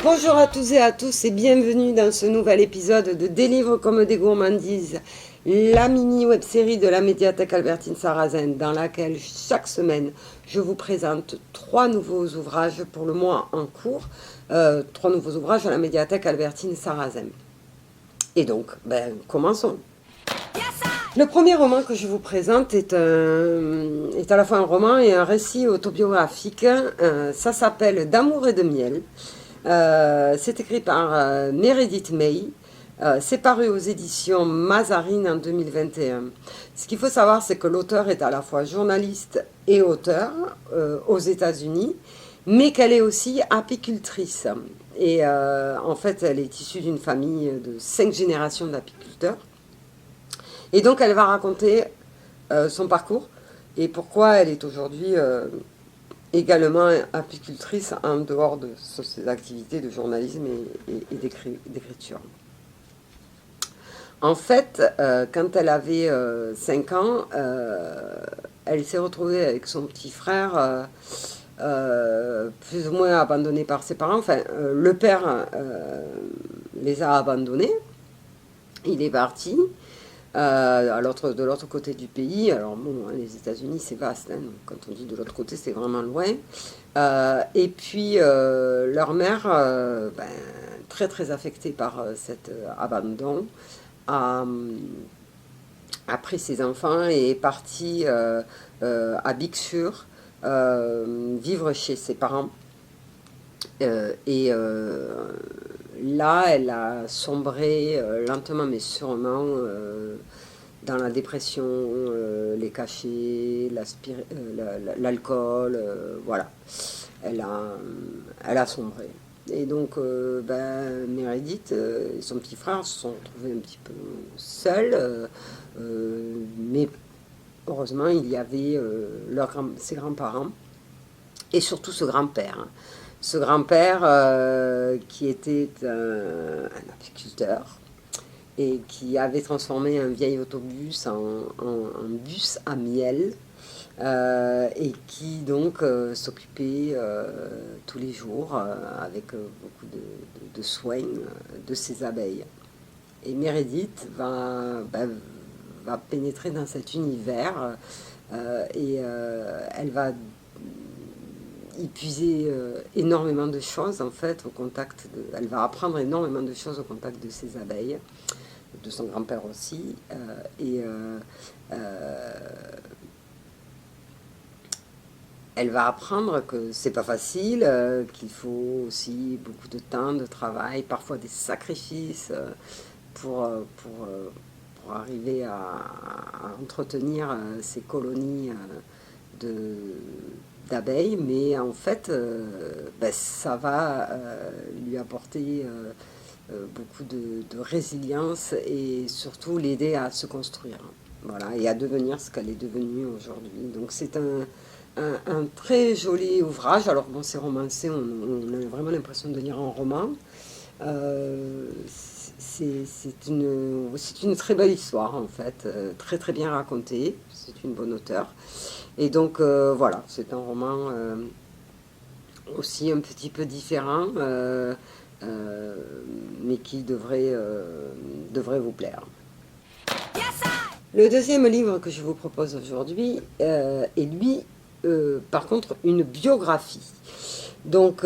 Bonjour à tous et à tous et bienvenue dans ce nouvel épisode de Des livres comme des gourmandises, la mini web-série de la médiathèque Albertine Sarrazin dans laquelle chaque semaine je vous présente 3 nouveaux ouvrages pour le mois en cours, 3 nouveaux ouvrages à la médiathèque Albertine Sarrazin. Et donc, commençons. Le premier roman que je vous présente est à la fois un roman et un récit autobiographique. Ça s'appelle D'amour et de miel. C'est écrit par Meredith May. C'est paru aux éditions Mazarine en 2021. Ce qu'il faut savoir, c'est que l'auteur est à la fois journaliste et auteur aux États-Unis, mais qu'elle est aussi apicultrice. Et en fait, elle est issue d'une famille de 5 générations d'apiculteurs. Et donc, elle va raconter son parcours et pourquoi elle est aujourd'hui également apicultrice en dehors de ses activités de journalisme et d'écriture. En fait, quand elle avait 5 ans, elle s'est retrouvée avec son petit frère, plus ou moins abandonné par ses parents. Enfin, le père les a abandonnés. Il est parti de l'autre côté du pays. Alors bon, les États-Unis c'est vaste, hein, donc quand on dit de l'autre côté c'est vraiment loin. Et puis leur mère, très très affectée par cet abandon, a, a pris ses enfants et est partie à Big Sur vivre chez ses parents. Et là, elle a sombré lentement mais sûrement dans la dépression, les cachets, l'alcool, voilà. Elle a sombré. Et donc, Meredith et son petit frère se sont retrouvés un petit peu seuls, mais heureusement, il y avait ses grands-parents et surtout ce grand-père. Ce grand-père qui était un apiculteur et qui avait transformé un vieil autobus en bus à miel et qui donc s'occupait tous les jours avec beaucoup de soins de ses abeilles. Et Meredith va pénétrer dans cet univers et elle va y puiser énormément de choses en fait au contact elle va apprendre énormément de choses au contact de ses abeilles, de son grand-père aussi, elle va apprendre que c'est pas facile, qu'il faut aussi beaucoup de temps, de travail, parfois des sacrifices pour arriver à entretenir ces colonies d'abeilles, mais en fait, ça va lui apporter beaucoup de résilience et surtout l'aider à se construire. Voilà, et à devenir ce qu'elle est devenue aujourd'hui. Donc c'est un très joli ouvrage. Alors bon, c'est romancé, on a vraiment l'impression de lire un roman. C'est une très belle histoire en fait, très très bien racontée. C'est une bonne auteure. Et donc voilà, c'est un roman aussi un petit peu différent, mais qui devrait vous plaire. Le deuxième livre que je vous propose aujourd'hui est lui, par contre, une biographie. Donc,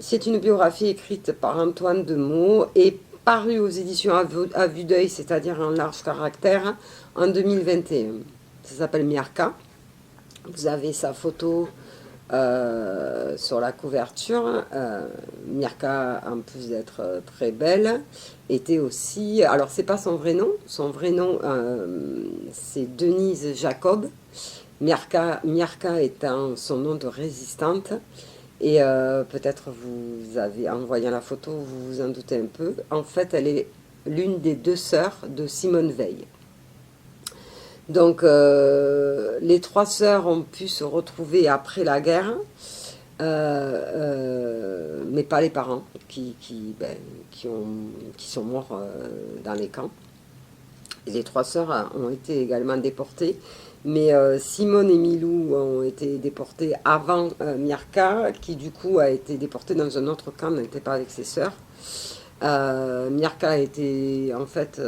c'est une biographie écrite par Antoine Demeaux et parue aux éditions à vue d'œil, c'est-à-dire en large caractère, en 2021. Ça s'appelle Miarka. Vous avez sa photo sur la couverture. Miarka, en plus d'être très belle, était aussi... Alors, c'est pas son vrai nom c'est Denise Jacob. Miarka étant son nom de résistante. Et peut-être vous avez, en voyant la photo, vous vous en doutez un peu. En fait, elle est l'une des 2 sœurs de Simone Veil. Donc, les 3 sœurs ont pu se retrouver après la guerre, mais pas les parents qui sont morts dans les camps. Les 3 sœurs ont été également déportées. Mais Simone et Milou ont été déportés avant Mirka, qui du coup a été déportée dans un autre camp, n'était pas avec ses sœurs. Mirka a été en fait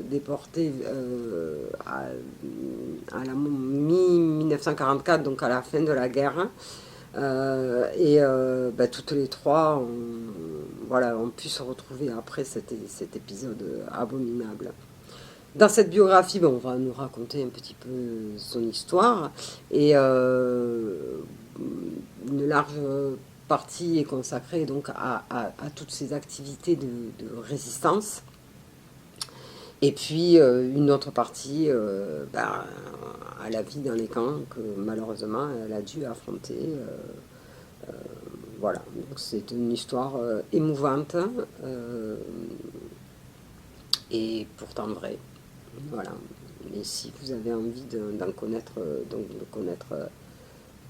déportée à la mi-1944, donc à la fin de la guerre. Toutes les 3 ont pu se retrouver après cet épisode abominable. Dans cette biographie, on va nous raconter un petit peu son histoire et une large partie est consacrée donc à toutes ces activités de résistance. Et puis une autre partie à la vie dans les camps que malheureusement elle a dû affronter. Voilà, donc c'est une histoire émouvante et pourtant vraie. Voilà. Et si vous avez envie d'en connaître, donc de connaître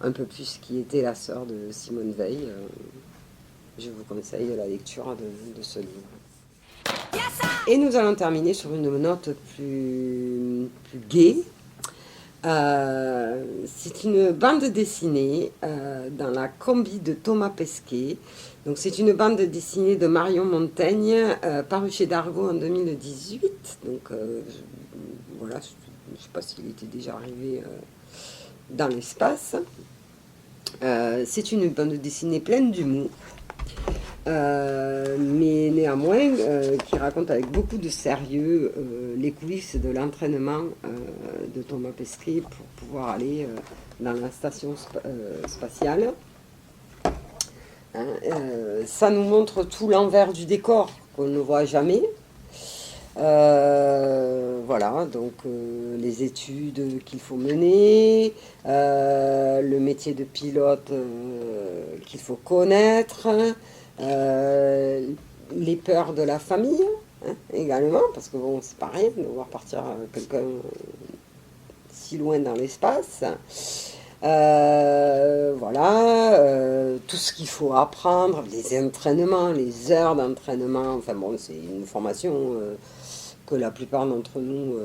un peu plus qui était la sœur de Simone Veil, je vous conseille la lecture de ce livre. Et nous allons terminer sur une note plus gaie. C'est une bande dessinée dans la combi de Thomas Pesquet. Donc c'est une bande dessinée de Marion Montaigne, parue chez Dargaud en 2018. Donc voilà, je ne sais pas s'il était déjà arrivé dans l'espace. C'est une bande dessinée pleine d'humour, mais néanmoins qui raconte avec beaucoup de sérieux les coulisses de l'entraînement de Thomas Pesquet pour pouvoir aller dans la station spatiale. Ça nous montre tout l'envers du décor qu'on ne voit jamais. Voilà, donc les études qu'il faut mener, le métier de pilote qu'il faut connaître, les peurs de la famille également, parce que bon, c'est pas rien de voir partir quelqu'un si loin dans l'espace. Voilà, tout ce qu'il faut apprendre, les entraînements, les heures d'entraînement, enfin bon, c'est une formation que la plupart d'entre nous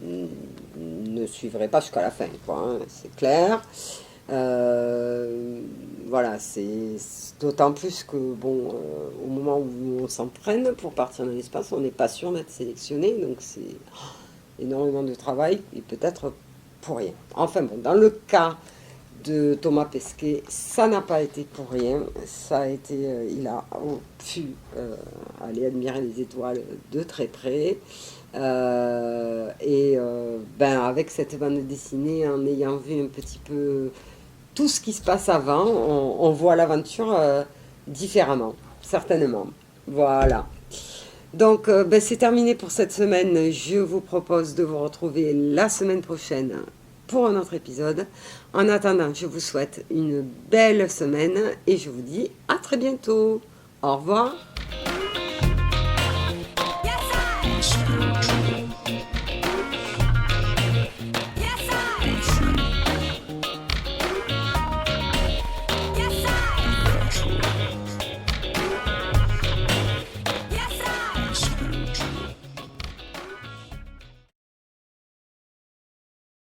ne suivraient pas jusqu'à la fin, quoi, c'est clair. Voilà, c'est d'autant plus que, bon, au moment où on s'entraîne pour partir dans l'espace, on n'est pas sûr d'être sélectionné, donc c'est énormément de travail, et peut-être pour rien. Enfin bon, dans le cas de Thomas Pesquet, ça n'a pas été pour rien, ça a été, il a pu aller admirer les étoiles de très près, avec cette bande dessinée, en ayant vu un petit peu tout ce qui se passe avant, on voit l'aventure différemment, certainement. Voilà. Donc, c'est terminé pour cette semaine. Je vous propose de vous retrouver la semaine prochaine pour un autre épisode. En attendant, je vous souhaite une belle semaine et je vous dis à très bientôt. Au revoir.